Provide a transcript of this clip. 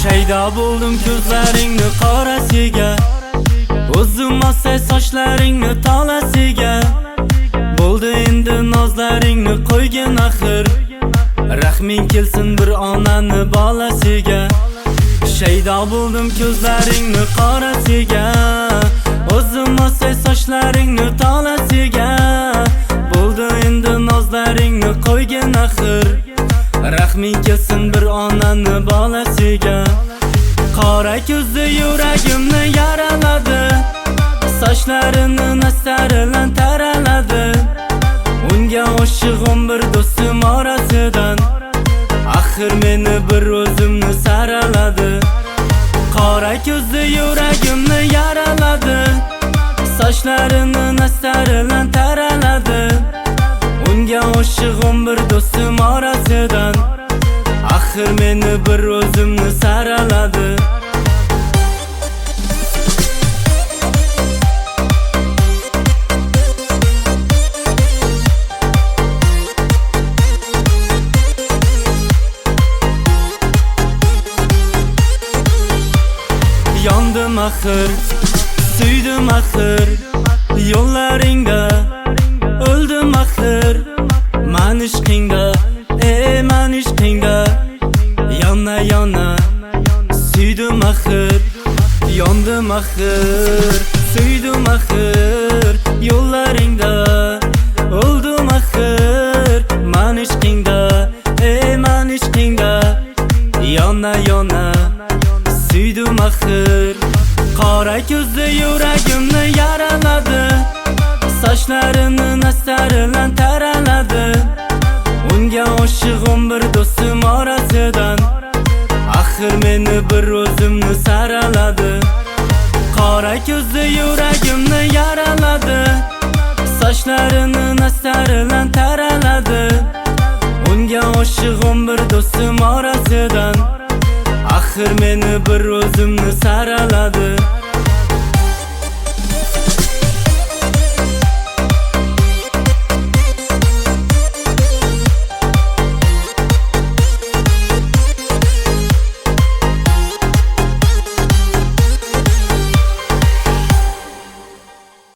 Shaydo bo'ldim ko'zlaringni qorasiga, o'zim olsay sochlaringni tolasiga. Bo'ldi endi nozlaringni qo'ygin axir, rahming kelsin bir onani bolasiga. Shaydo bo'ldim ko'zlaringni qorasiga, o'zim olsay sochlaringni tolasiga. Bo'ldi endi nozlaringni qo'ygin axir, rahming kelsin bir onani bolasiga. Qora ko'zli yuragimni yaraladi, sochlarini nastarilan taraladi. Unga oshiqim bir do'stim orasidan, axir meni bir o'zimni saraladi. Qora ko'zli yuragimni yaraladi, sochlarini nastarilan taraladi. Unga oshiqim bir do'stim orasidan, axir meni bir o'zimni saraladi. Yondim axir, suydim axir, yo'llaringda o'ldim axir. Man ishqingda, man ishqingda, yona yona suydim axir. Yondim axir, suydim axir, yo'llaringda o'ldim axir. Man ishqingda, man ishqingda, yona yona suydim axir. Qora ko'zli yuragimni yaraladi, sochlarini nastarilan taraladi. Unga oshiqim bir do'stim orasidan, axir meni bir o'zimni saraladi. Qora ko'zli yuragimni yaraladi, sochlarini nastarilan taraladi. Unga oshiqim bir do'stim orasidan, axir meni bir o'zimni saraladi.